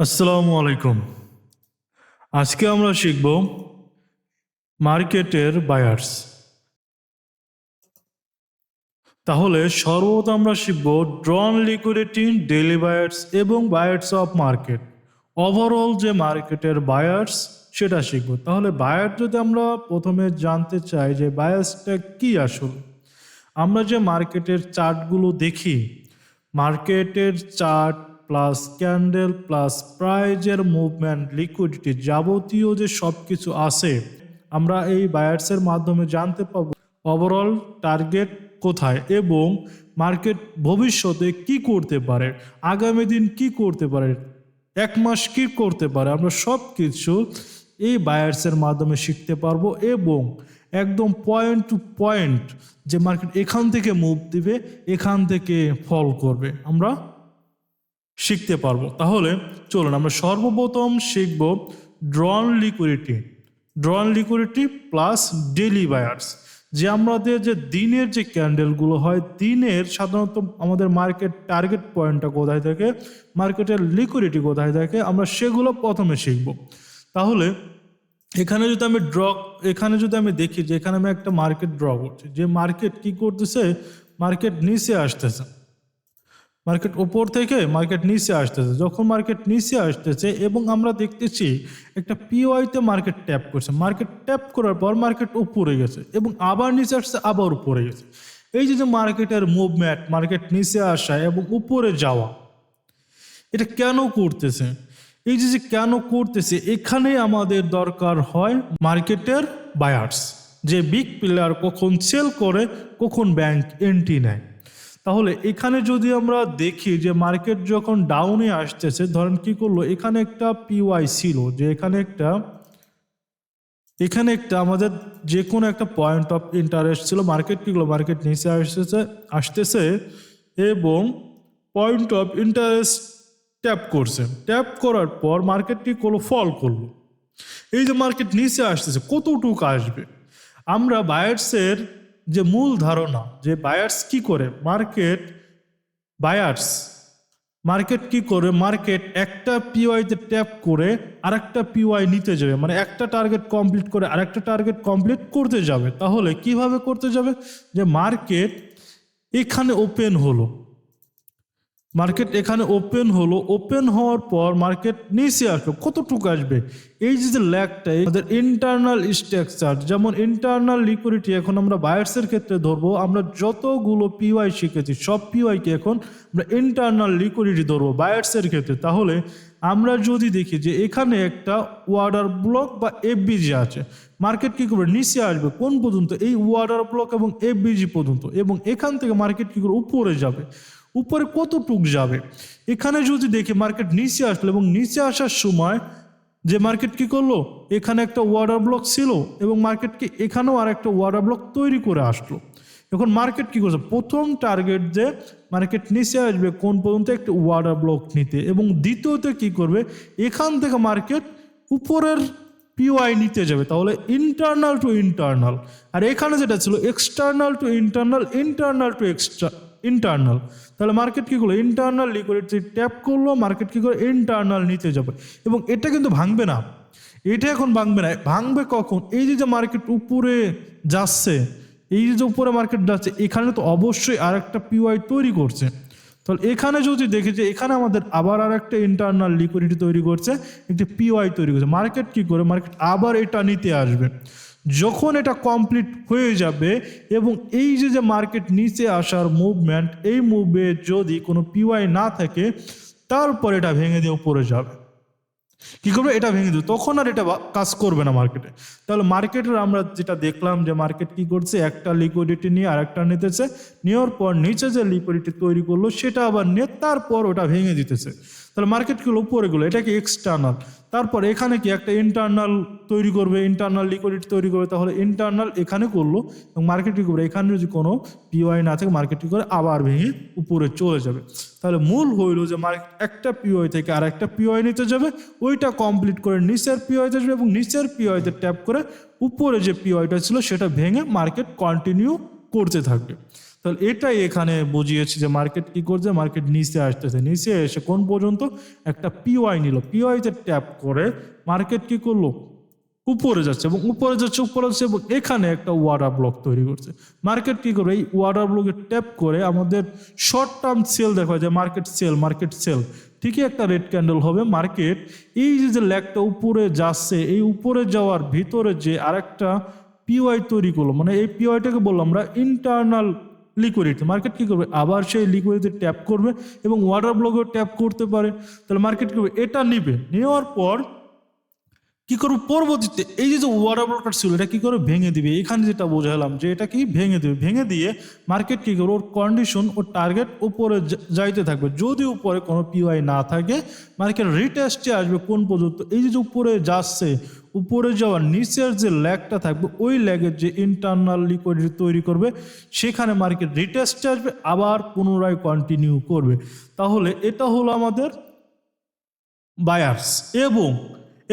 আসসালামু আলাইকুম। আজকে আমরা শিখব মার্কেটের বায়ার্স। তাহলে সর্বপ্রথম আমরা শিখব ড্রন লিকুইডিটি, ডেইলি বায়ার্স এবং বায়ার্স অফ মার্কেট। ওভারঅল যে মার্কেটের বায়ার্স সেটা শিখব। তাহলে বায়ার যদি আমরা প্রথমে জানতে চাই যে বায়ার্সটা কি আসলে, আমরা যে মার্কেটের চার্টগুলো দেখি, মার্কেটের চার্ট প্লাস ক্যান্ডেল প্লাস প্রাইজের মুভমেন্ট, লিকুইডিটি, যাবতীয় যে সব কিছু আছে আমরা এই বায়ার্সের মাধ্যমে জানতে পাবো ওভারঅল টার্গেট কোথায় এবং মার্কেট ভবিষ্যতে কি করতে পারে, আগামী দিন কি করতে পারে, এক মাস কি করতে পারে। আমরা সব কিছু এই বায়ার্সের মাধ্যমে শিখতে পারবো এবং একদম পয়েন্ট টু পয়েন্ট যে মার্কেট এখান থেকে মুভ দিবে, এখান থেকে ফল করবে, আমরা শিখতে পারবো। তাহলে চলুন আমরা সর্বপ্রথম শিখব ড্রন লিকুইডিটি প্লাস ডেইলি বায়ার্স। যে আমাদের যে দিনের যে ক্যান্ডেলগুলো হয়, দিনের সাধারণত আমাদের মার্কেট টার্গেট পয়েন্টটা কোথায় থাকে, মার্কেটের লিকুইডিটি কোথায় থাকে, আমরা সেগুলো প্রথমে শিখব। তাহলে এখানে যদি আমি দেখি যে এখানে আমি একটা মার্কেট ড্র করছি, যে মার্কেট কি করতেছে, মার্কেট নিচে আসতেছে, মার্কেট উপর থেকে মার্কেট নিচে আসতেছে। যখন মার্কেট নিচে আসতেছে এবং আমরা দেখতেছি একটা পিওয়াইতে মার্কেট ট্যাপ করছে, মার্কেট ট্যাপ করার পর মার্কেট উপরে গেছে এবং আবার নিচে আসছে, আবার উপরে গেছে। এই যে মার্কেটের মুভমেন্ট, মার্কেট নিচে আসা এবং উপরে যাওয়া, এটা কেন করতেছে, এই যে কেন করতেছে, এখানে আমাদের দরকার হয় মার্কেটের বায়ার্স, যে বিগ প্লেয়ার কখন সেল করে, কখন ব্যাংক এন্ট্রি নেয়। তাহলে এখানে যদি আমরা দেখি যে মার্কেট যখন ডাউনে আসতেছে, ধরেন কি করলো, এখানে একটা পিওয়াই ছিল, যে এখানে একটা আমাদের যে কোনো একটা পয়েন্ট অফ ইন্টারেস্ট ছিল, মার্কেট কি করলো, মার্কেট নিচে আসতেছে এবং পয়েন্ট অফ ইন্টারেস্ট ট্যাপ করছে, ট্যাপ করার পর মার্কেট কি করলো, ফল করলো। এই যে মার্কেট নিচে আসতেছে, কতটুকু আসবে, আমরা বায়ার্সের যে মূল ধারণা, যে বায়ার্স কি করে, মার্কেট কি করে, মার্কেট একটা পিওয়াইতে ট্যাপ করে আরেকটা পিওয়াই নিতে যাবে, মানে একটা টার্গেট কমপ্লিট করে আরেকটা টার্গেট কমপ্লিট করতে যাবে। তাহলে কিভাবে করতে যাবে, যে মার্কেট এখানে ওপেন হলো, ওপেন হওয়ার পর মার্কেট নিচে আসলো, কতটুকু আসবে, এই যে ল্যাগটা আমাদের ইন্টারনাল স্ট্রাকচার, যেমন ইন্টারনাল লিকুইডিটি এখন আমরা বায়ার্সের ক্ষেত্রে ধরবো, আমরা যতগুলো পিওয়াই শিখেছি সব পিওয়াইকে এখন আমরা ইন্টারনাল লিকুইডিটি ধরবো বায়ার্সের ক্ষেত্রে। তাহলে আমরা যদি দেখি যে এখানে একটা ওয়ার্ডার ব্লক বা এফবিজি আছে, মার্কেট কি করবে, নিচে আসবে কোন পর্যন্ত, এই ওয়ার্ডার ব্লক এবং এফবিজি পর্যন্ত, এবং এখান থেকে মার্কেট কি করে, উপরে যাবে, উপরে কতটুক যাবে। এখানে যদি দেখি মার্কেট নিচে আসলো এবং নিচে আসার সময় যে মার্কেট কি করলো, এখানে একটা ওয়ার্ডার ব্লক ছিল এবং মার্কেটকে এখানেও আর একটা ওয়ার্ডার ব্লক তৈরি করে আসলো। এখন মার্কেট কি করছে, প্রথম টার্গেট যে মার্কেট নিচে আসবে কোন পর্যন্ত, একটা ওয়ার্ডার ব্লক নিতে, এবং দ্বিতীয়তে কি করবে, এখান থেকে মার্কেট উপরের পিওয়াই নিতে যাবে। তাহলে ইন্টারনাল টু ইন্টারনাল, আর এখানে যেটা ছিল external to internal, internal to internal. তাহলে মার্কেট কি করলো, ইন্টারনাল লিকুইডিটি ট্যাপ করলো, মার্কেট কি করে, ইন্টারনাল নিতে যাবে। এবং এটা কিন্তু ভাঙবে না, এটা এখন ভাঙবে না, ভাঙবে কখন, এই যে মার্কেট উপরে যাচ্ছে, এই যে উপরে মার্কেট যাচ্ছে, এখানে তো অবশ্যই আর একটা পিওয়াই তৈরি করছে। তাহলে এখানে যদি দেখি যে এখানে আমাদের আবার আর একটা ইন্টারনাল লিকুইডিটি তৈরি করছে, একটি পিওয়াই তৈরি করছে, মার্কেট কি করে, মার্কেট আবার এটা নিতে আসবে। যখন এটা কমপ্লিট হয়ে যাবে এবং এই যে মার্কেট নিচে আসার মুভমেন্ট, এই মুভে যদি কোনো পিওয়াই না থাকে, তারপর এটা ভেঙে দিয়ে উপরে যাবে, কি করবে, এটা ভেঙে দেবে, তখন আর এটা কাজ করবে না মার্কেটে। তাহলে মার্কেটের আমরা যেটা দেখলাম যে মার্কেট কি করছে, একটা লিকুইডিটি নিয়ে আরেকটা নিতেছে, নেওয়ার পর নিচে যে লিকুইডিটি তৈরি করলো সেটা আবার নিয়ে তারপর ওটা ভেঙে দিতেছে। তাহলে মার্কেটগুলো উপরে গেলো, এটা কি এক্সটার্নাল, তারপর এখানে কি একটা ইন্টারনাল তৈরি করবে, ইন্টারনাল লিকুইডিটি তৈরি করবে, তাহলে ইন্টারনাল এখানে করলো এবং মার্কেট কি করবে, এখানে যদি কোনো পিওয়াই না থাকে মার্কেট কি করে, আবার ভেঙে উপরে চলে যাবে। তাহলে মূল হইল যে মার্কেট একটা পিওয়াই থেকে আর একটা পিওয়াই নিতে যাবে, ওইটা কমপ্লিট করে নিচের পিওয়াইতে যাবে এবং নিচের পিওয়াইতে ট্যাপ করে উপরে যে পিওয়াইটা ছিল সেটা ভেঙে মার্কেট কন্টিনিউ করতে থাকবে। তাহলে এটাই এখানে বুঝিয়েছি যে মার্কেট কি করছে, মার্কেট নিচে আসতেছে, নিচে এসে কোন পর্যন্ত একটা পিওয়াই নিল, পিওয়াইতে ট্যাপ করে মার্কেট কি করলো, উপরে যাচ্ছে এবং উপরে যাচ্ছে এবং এখানে একটা ওয়াটার ব্লক তৈরি করছে। মার্কেট কি করবে, এই ওয়াটার ব্লকে ট্যাপ করে আমাদের শর্ট টার্ম সেল দেখা যায়, মার্কেট সেল ঠিকই একটা রেড ক্যান্ডেল হবে। মার্কেট এই যে ল্যাগটা উপরে যাচ্ছে, এই উপরে যাওয়ার ভিতরে যে আরেকটা পিওয়াই তৈরি করলো, মানে এই পিওয়াইটাকে বললাম আমরা ইন্টারনাল লিকুইডিটি। মার্কেট কি করবে, আবার সেই লিকুইডিটি ট্যাপ করবে এবং ওয়াটার ব্লকেও ট্যাপ করতে পারে। তাহলে মার্কেট কি করবে, এটা নিবে, নেওয়ার পর কি করবো, পরবর্তীতে এই যে ওয়াটার ব্লকটা ছিল এটা কি করে ভেঙে দিবে। এখানে যেটা বোঝালাম যে এটা কি ভেঙে দিবে, ভেঙে দিয়ে মার্কেট কি করবে, ওর কন্ডিশন, ওর টার্গেট উপরে যাইতে থাকবে। যদি উপরে কোনো পিওয়াই না থাকে মার্কেট রিটেস্টে আসবে কোন পর্যন্ত, এই যে উপরে যাচ্ছে, উপরে যাওয়ার নিচের যে ল্যাগটা থাকবে ওই ল্যাগের যে ইন্টারনাল লিকুইডিটি তৈরি করবে সেখানে মার্কেট রিটেস্টে আসবে, আবার পুনরায় কন্টিনিউ করবে। তাহলে এটা হলো আমাদের বায়ার্স।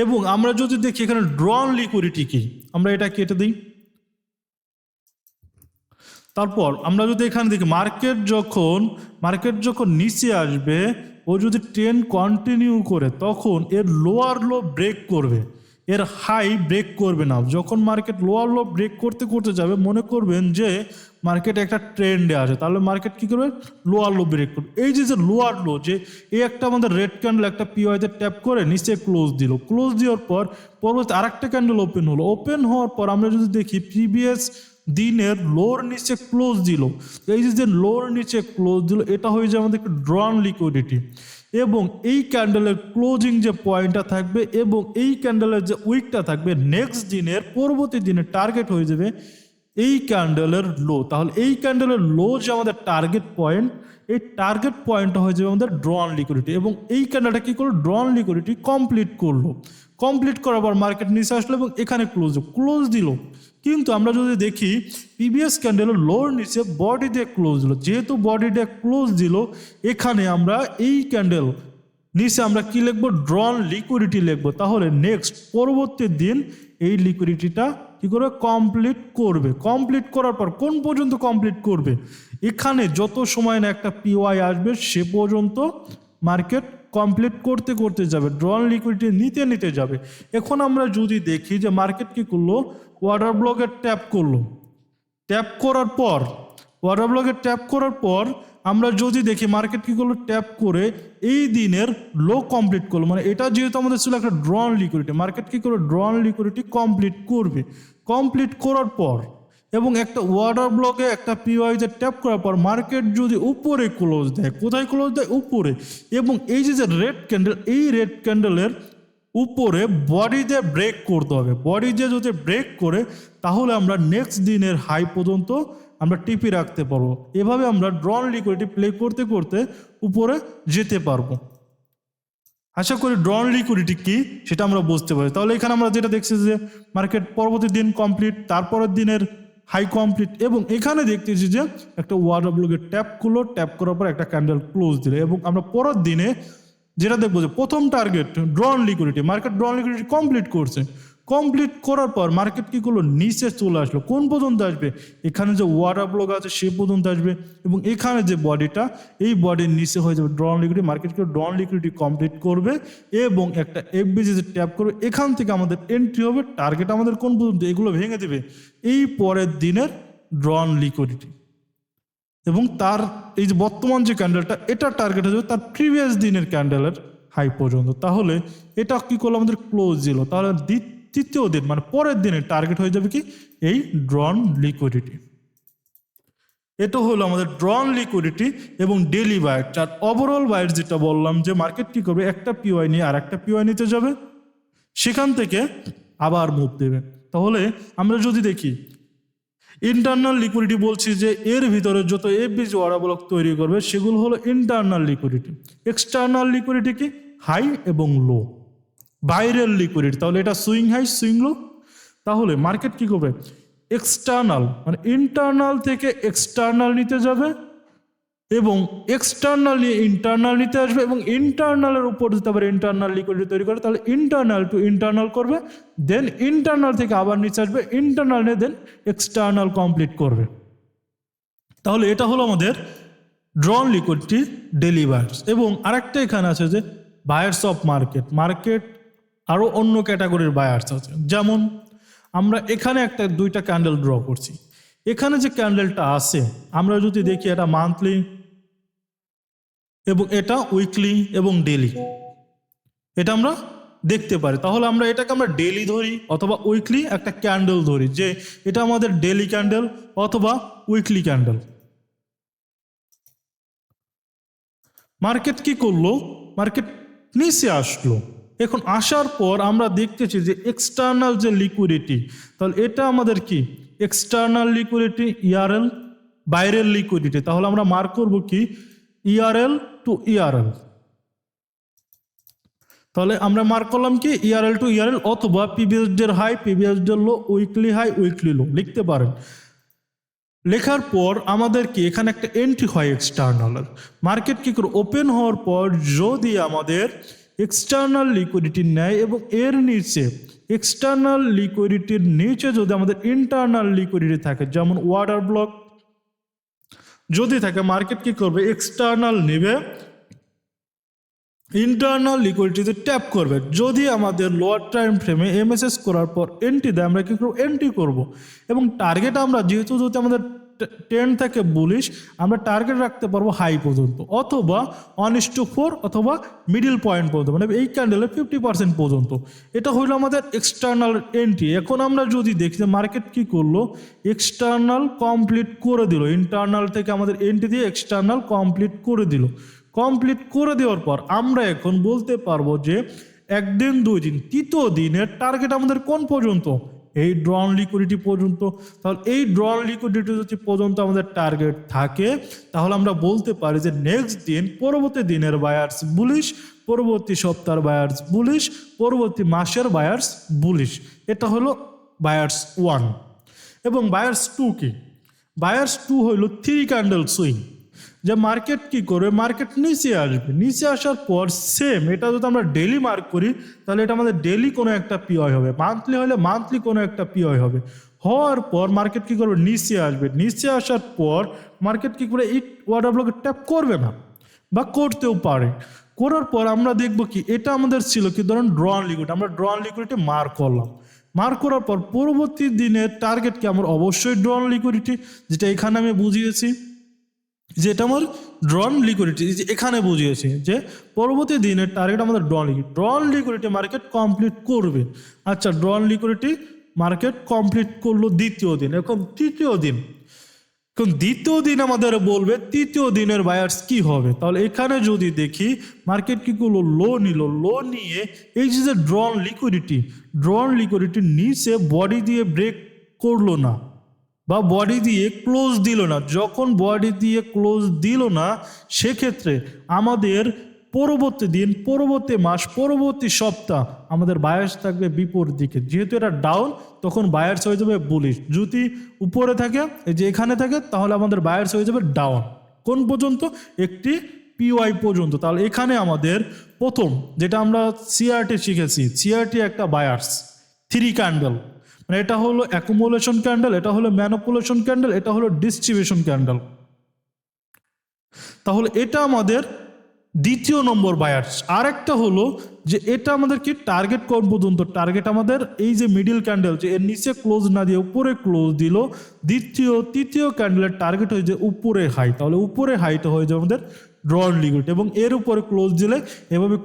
এবং আমরা যদি দেখি এখানে ড্রন লিকুইডিটি কি, আমরা এটা কেটে দিই। তারপর আমরা যদি এখানে দেখি মার্কেট যখন নিচে আসবে, ও যদি ট্রেন্ড কন্টিনিউ করে তখন এর লোয়ার লো ব্রেক করবে, এর হাই ব্রেক করবে না। যখন মার্কেট লোয়ার লো ব্রেক করতে করতে যাবে, মনে করবেন যে মার্কেট একটা ট্রেন্ডে আছে, তাহলে মার্কেট কি করবে, লোয়ার লো ব্রেক করবে। এই যে লোয়ার লো, যে এই একটা আমাদের রেড ক্যান্ডেল একটা পিওয়াইতে ট্যাপ করে নিচে ক্লোজ দেওয়ার পর পরবর্তী আরেকটা ক্যান্ডেল ওপেন হওয়ার পর আমরা যদি দেখি প্রিভিয়াস দিনের লোর নিচে ক্লোজ দিল। এই যে লোর নিচে ক্লোজ দিল, এটা হয়ে যায় আমাদের ড্রন লিকুইডিটি। এবং এই ক্যান্ডেলের ক্লোজিং যে পয়েন্টটা থাকবে এবং এই ক্যান্ডেলের যে উইকটা থাকবে, নেক্সট দিনের পরবর্তী দিনের টার্গেট হয়ে যাবে এই ক্যান্ডেলের লো। তাহলে এই ক্যান্ডেলের লো যে আমাদের টার্গেট পয়েন্ট, এই টার্গেট পয়েন্টটা হয়ে যাবে আমাদের ড্রন লিকুইডিটি। এবং এই ক্যান্ডেলটা কি করলো, ড্রন লিকুইডিটি কমপ্লিট করার পর মার্কেট নিচে আসলো এবং এখানে ক্লোজ দিল। কিন্তু আমরা যদি দেখি প্রিভিয়াস ক্যান্ডেলের লোর নিচে বডি দিয়ে ক্লোজ দিল, যেহেতু বডি দিয়ে ক্লোজ দিল এখানে আমরা এই ক্যান্ডেল নিচে আমরা কি লিখবো, ড্রন লিকুইডিটি লিখবো। তাহলে নেক্সট পরবর্তী দিন এই লিকুইডিটিটা কি করে কমপ্লিট করার পর কোন পর্যন্ত কমপ্লিট করবে, এখানে যত সময় না একটা পিওয়াই আসবে সে পর্যন্ত মার্কেট কমপ্লিট করতে যাবে, ড্রন লিকুইডিটি নিতে যাবে। এখন আমরা যদি দেখি যে মার্কেট কি করলো, ওয়াটার ব্লকে ট্যাপ করার পর আমরা যদি দেখি মার্কেট কি করলো, ট্যাপ করে এই দিনের লো কমপ্লিট করলো। মানে এটা যেহেতু আমাদের ছিল একটা ড্রন লিকুইডিটি, মার্কেট কি করলো, ড্রন লিকুইডিটি কমপ্লিট করার পর এবং একটা ওয়াটার ব্লকে একটা পিওয়াইতে ট্যাপ করার পর মার্কেট যদি উপরে ক্লোজ দেয়, কোথায় ক্লোজ দেয়, উপরে। এবং এই যে রেড ক্যান্ডেল, এই রেড ক্যান্ডেলের উপরে বডি দিয়ে ব্রেক করতে হবে। বডি দিয়ে যদি ব্রেক করে তাহলে আমরা নেক্সট দিনের হাই পর্যন্ত আমরা টিপি রাখতে পারবো। এভাবে আমরা ড্রন লিকুইডিটি প্লে করতে উপরে যেতে পারবো। আশা করি ড্রন লিকুইডিটি কি সেটা আমরা বুঝতে পারি। তাহলে এখানে আমরা যেটা দেখছি যে মার্কেট পরবর্তী দিন কমপ্লিট, তারপরের দিনের হাই কমপ্লিট, এবং এখানে দেখতেছি যে একটা ওয়াটার ব্লকে ট্যাপ করার পর একটা ক্যান্ডেল ক্লোজ দিল। এবং আমরা পরের দিনে যেটা দেখবো যে প্রথম target ড্রন liquidity, market ড্রন liquidity complete করার পর মার্কেট কি করলো, নিচে চলে আসলো। কোন পর্যন্ত আসবে, এখানে যে ওয়াটার ব্লক আছে সে পর্যন্ত আসবে এবং এখানে যে বডিটা, এই বডির নিচে হয়ে যাবে ড্রন লিকুইডিটি। মার্কেট কি ড্রন লিকুইডিটি কমপ্লিট করবে এবং একটা এফবিজি ট্যাপ করবে, এখান থেকে আমাদের এন্ট্রি হবে। টার্গেট আমাদের কোন পর্যন্ত, এগুলো ভেঙে দেবে এই পরের দিনের ড্রন লিকুইডিটি। এবং তার এই যে বর্তমান যে ক্যান্ডেলটা, এটা টার্গেট হয়ে যাবে তার প্রিভিয়াস দিনের ক্যান্ডেলের হাই পর্যন্ত। তাহলে এটা কি করলো, আমাদের ক্লোজ দিল। তাহলে তৃতীয় দিন মানে পরের দিনের টার্গেট হয়ে যাবে কি, এই ড্রন লিকুইডিটি। এটা হলো আমাদের ড্রন লিকুইডিটি এবং ডেইলি বায়ার। আর ওভারঅল বায়ার যেটা বললাম যে মার্কেট কি করবে, একটা পিওয়াই নিয়ে আর একটা পিওয়াই নিতে যাবে, সেখান থেকে আবার মুভ দেবে। তাহলে আমরা যদি দেখি ইন্টারনাল লিকুইডিটি বলছি যে এর ভিতরে যত এফবিজি ওয়াটার ব্লক তৈরি করবে সেগুলো হলো ইন্টারনাল লিকুইডিটি। এক্সটার্নাল লিকুইডিটি কি, হাই এবং লো, বাইরের লিকুইডিটি। তাহলে এটা সুইং হাই সুইং লো। তাহলে মার্কেট কি করবে, এক্সটার্নাল মানে ইন্টারনাল থেকে এক্সটার্নাল নিতে যাবে এবং এক্সটার্নাল নিয়ে ইন্টারনাল নিতে আসবে এবং ইন্টারনালের উপর যদি আবার ইন্টারনাল লিকুইডিটি তৈরি করে তাহলে ইন্টারনাল টু ইন্টারনাল করবে, দেন ইন্টারনাল থেকে আবার নিচে আসবে, ইন্টারনাল নিয়ে দেন এক্সটার্নাল কমপ্লিট করবে। তাহলে এটা হলো আমাদের ড্রন লিকুইডিটি ডেলি বায়ার্স। এবং আরেকটা এখানে আছে যে বায়ার্স অফ মার্কেট, মার্কেট আরও অন্য ক্যাটাগরির বায়ার্স আছে। যেমন আমরা এখানে একটা দুইটা ক্যান্ডেল ড্র করছি, এখানে যে ক্যান্ডেলটা আছে আমরা যদি দেখি এটা মান্থলি এবং এটা উইকলি এবং ডেলি, এটা আমরা দেখতে পারি। তাহলে আমরা এটাকে আমরা ডেলি ধরি অথবা উইকলি একটা ক্যান্ডেল ধরি, যে এটা আমাদের ডেলি ক্যান্ডেল অথবা উইকলি ক্যান্ডেল। মার্কেট কি করলো, মার্কেট নিচে আসলো। এখন আসার পর আমরা দেখতেছি যে এক্সটার্নাল যে লিকুইডিটি, তাহলে এটা আমাদের কি এক্সটার্নাল লিকুইডিটি, ইআরএল বাইরের লিকুইডিটি। তাহলে আমরা মার্ক করব কি ইআরএল টু ইআরএল। তাহলে আমরা মার্ক করলাম কি ইআরএল টু ইআরএল অথবা পিভিএসডি এর হাই, পিভিএসডি এর লো, উইকলি হাই, উইকলি লো লিখতে পারেন। লেখার পর আমাদের কি এখানে একটা এন্ট্রি হয় এক্সটার্নাল। মার্কেট কি করে ওপেন হওয়ার পর যদি আমাদের এক্সটার্নাল লিকুইডিটি নেয় এবং এর নিচে এক্সটার্নাল লিকুইডিটির নিচে যদি আমাদের ইন্টারনাল লিকুইডিটি থাকে, যেমন ওয়াটার ব্লক যদি থাকে, মার্কেট কি করবে এক্সটার্নাল নেবে, ইন্টারনাল লিকুইডিটিতে ট্যাপ করবে। যদি আমাদের লোয়ার টাইম ফ্রেমে এমএসএস করার পর এন্ট্রি দেয়, আমরা কি করবো এন্ট্রি করব। এবং টার্গেট আমরা যেহেতু যদি আমাদের 10 থেকে বুলিশ, আমরা টার্গেট রাখতে পারবো হাই পর্যন্ত অথবা 1:4 অথবা মিডিল পয়েন্ট পর্যন্ত, মানে এই ক্যান্ডেলের 50% পর্যন্ত। এটা হইলো আমাদের এক্সটার্নাল এন্ট্রি। এখন আমরা যদি দেখি যে মার্কেট কি করলো, এক্সটার্নাল কমপ্লিট করে দিল, ইন্টারনাল থেকে আমাদের এন্ট্রি দিয়ে এক্সটার্নাল কমপ্লিট করে দিল। কমপ্লিট করে দেওয়ার পর আমরা এখন বলতে পারবো যে একদিন দুই দিন তৃতীয় দিনের টার্গেট আমাদের কোন পর্যন্ত, এই ড্রন লিকুইডিটি পর্যন্ত। তাহলে এই ড্রন লিকুইডিটি যদি পর্যন্ত আমাদের টার্গেট থাকে, তাহলে আমরা বলতে পারি যে নেক্সট দিন পরবর্তী দিনের বায়ার্স বুলিশ, পরবর্তী সপ্তাহের বায়ার্স বুলিশ, পরবর্তী মাসের বায়ার্স বুলিশ। এটা হলো বায়ার্স 1। এবং বায়ার্স 2 কি, বায়ার্স 2 হইল 3 ক্যান্ডেল সুইং। যে মার্কেট কি করবে, মার্কেট নিচে আসবে, নিচে আসার পর সেম এটা যদি আমরা ডেলি মার্ক করি, তাহলে এটা আমাদের ডেলি কোনো একটা পিওয়াই হবে, মান্থলি হলে মান্থলি কোনো একটা পিওয়াই হবে। হওয়ার পর মার্কেট কি করবে নিচে আসবে, নিচে আসার পর মার্কেট কি করে এই ওয়াটার ব্লকে ট্যাপ করবে না বা করতেও পারে। করার পর আমরা দেখবো কি এটা আমাদের ছিল কি ধরুন ড্রন লিকুইডিটি, আমরা ড্রন লিকুইডিটি মার্ক করলাম। মার্ক করার পর পরবর্তী দিনের টার্গেট কি আমার অবশ্যই ড্রন লিকুইডিটি, যেটা এখানে আমি বুঝিয়েছি, যেটা আমার ড্রন লিকুইডিটি এখানে বুঝিয়েছি যে পরবর্তী দিনের টার্গেট আমাদের ড্রন লিকুইডিটি মার্কেট কমপ্লিট করবে। আচ্ছা, ড্রন লিকুইডিটি মার্কেট কমপ্লিট করলো দ্বিতীয় দিন। এখন তৃতীয় দিন, এখন দ্বিতীয় দিন আমাদের বলবে তৃতীয় দিনের বায়ার্স কি হবে। তাহলে এখানে যদি দেখি মার্কেট কি করলো লো নিল, লো নিয়ে এই যে ড্রন লিকুইডিটির নিচে বডি দিয়ে ব্রেক করলো না বা বডি দিয়ে ক্লোজ দিল না। যখন বডি দিয়ে ক্লোজ দিল না, সেক্ষেত্রে আমাদের পরবর্তী দিন, পরবর্তী মাস, পরবর্তী সপ্তাহ আমাদের বায়ার্স থাকবে বিপরীত দিকে। যেহেতু এটা ডাউন, তখন বায়ার্স হয়ে যাবে বুলিশ। যদি উপরে থাকে, এই যে এখানে থাকে, তাহলে আমাদের বায়ার্স হয়ে যাবে ডাউন। কোন পর্যন্ত, একটি পিওয়াই পর্যন্ত। তাহলে এখানে আমাদের প্রথম যেটা আমরা সিআরটি শিখেছি, সিআরটি একটা বায়ার্স 3 ক্যান্ডেল, মানে এটা হলো অ্যাকুমুলেশন ক্যান্ডেল, এটা হলো ম্যানিপুলেশন ক্যান্ডেল, এটা হলো ডিস্ট্রিবিউশন ক্যান্ডেল। তাহলে এটা আমাদের দ্বিতীয় নম্বর বায়ার্স। আরেকটা হলো যে এটা আমাদের কি টার্গেট কোন পর্যন্ত, টার্গেট আমাদের এই যে মিডিল ক্যান্ডেল, যে এর নিচে ক্লোজ না দিয়ে উপরে ক্লোজ দিল, তৃতীয় ক্যান্ডেলের টার্গেট হয়ে যে উপরে হাই। তাহলে উপরে হাইটা হয়ে যাবে আমাদের ড্রন লিকুইড, এবং এর উপরে ক্লোজ দিলে এভাবে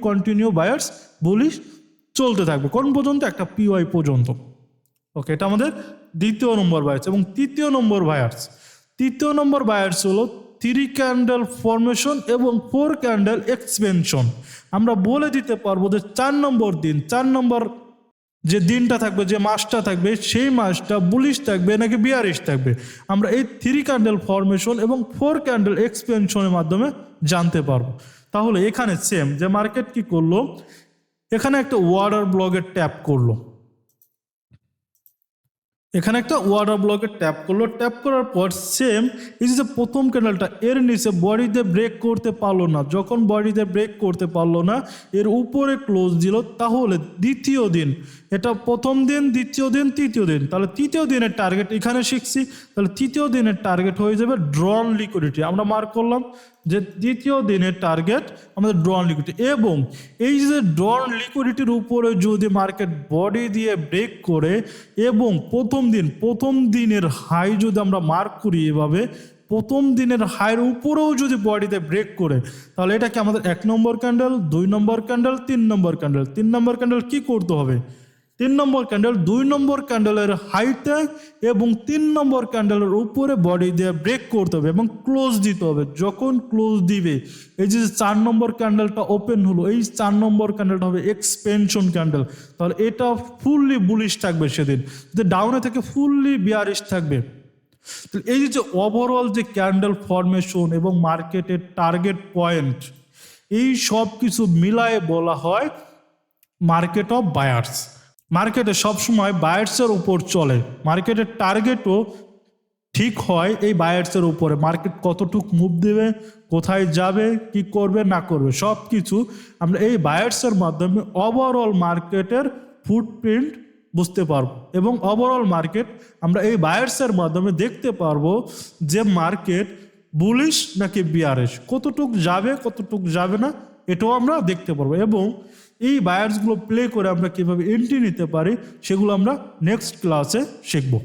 কন্টিনিউ বায়ার্স বুলিশ চলতে থাকবে কোন পর্যন্ত, একটা পিওয়াই পর্যন্ত। ওকে, এটা আমাদের দ্বিতীয় নম্বর বায়ার্স। এবং তৃতীয় নম্বর বায়ার্স হলো 3 ক্যান্ডেল ফরমেশন এবং 4 ক্যান্ডেল এক্সপেনশন। আমরা বলে দিতে পারবো যে 4 নম্বর যে দিনটা থাকবে, যে মাসটা থাকবে, সেই মাসটা বুলিশ থাকবে নাকি বিয়ারিশ থাকবে, আমরা এই 3 ক্যান্ডেল ফরমেশন এবং 4 ক্যান্ডেল এক্সপেনশনের মাধ্যমে জানতে পারবো। তাহলে এখানে সেম যে মার্কেট কি করলো, এখানে একটা ওয়াটার ব্লকের ট্যাপ করলো, এখানে একটা ওয়াটার ব্লকে ট্যাপ করলো, ট্যাপ করার পর সেম এই যে প্রথম ক্যান্ডেলটা এর নিচে বডিতে ব্রেক করতে পারলো না, যখন বডিতে ব্রেক করতে পারলো না এর উপরে ক্লোজ দিল, তাহলে দ্বিতীয় দিন, এটা প্রথম দিন, দ্বিতীয় দিন, তৃতীয় দিন, তাহলে তৃতীয় দিনের টার্গেট এখানে শিখছি, তাহলে তৃতীয় দিনের টার্গেট হয়ে যাবে ড্রন লিকুইডিটি। আমরা মার্ক করলাম যে দ্বিতীয় দিনের টার্গেট আমাদের ড্রন লিকুইডিটি, এবং এই যে ড্রন লিকুইডিটির উপরে যদি মার্কেট বডি দিয়ে ব্রেক করে এবং প্রথম দিনের হাই যদি আমরা মার্ক করি এভাবে, প্রথম দিনের হাইয়ের উপরেও যদি বডিতে ব্রেক করে, তাহলে এটাকে আমাদের 1 নম্বর ক্যান্ডেল, 2 নম্বর ক্যান্ডেল, 3 নম্বর ক্যান্ডেল, 3 নম্বর ক্যান্ডেল কি করতে হবে, 3 নম্বর ক্যান্ডেল 2 নম্বর ক্যান্ডেলের হাইতে এবং 3 নম্বর ক্যান্ডেলের উপরে বডি দিয়ে ব্রেক করতে হবে এবং ক্লোজ দিতে হবে। যখন ক্লোজ দিবে, এই যে 4 নম্বর ক্যান্ডেলটা ওপেন হলো, এই 4 নম্বর ক্যান্ডেলটা হবে এক্সপেনশন ক্যান্ডেল, তাহলে এটা ফুললি বুলিশ থাকবে সেদিন, যদি ডাউনে থেকে ফুললি বিয়ারিশ থাকবে। এই যে ওভারঅল যে ক্যান্ডেল ফরমেশন এবং মার্কেটের টার্গেট পয়েন্ট, এই সব কিছু মিলায়ে বলা হয় মার্কেট অফ বায়ার্স। মার্কেটে সবসময় বায়ার্সের উপর চলে, মার্কেটের টার্গেটও ঠিক হয় এই বায়ার্সের উপরে, মার্কেট কতটুক মুভ দেবে, কোথায় যাবে, কি করবে না করবে, সব কিছু আমরা এই বায়ার্সের মাধ্যমে ওভারঅল মার্কেটের ফুটপ্রিন্ট বুঝতে পারবো, এবং ওভারঅল মার্কেট আমরা এই বায়ার্সের মাধ্যমে দেখতে পারবো যে মার্কেট বুলিশ নাকি বিয়ারিশ, কতটুক যাবে কতটুক যাবে না, এটাও আমরা দেখতে পারবো। এবং এই বায়ার্সগুলো প্লে করে আমরা কিভাবে এন্ট্রি নিতে পারি সেগুলো আমরা নেক্সট ক্লাসে শিখবো।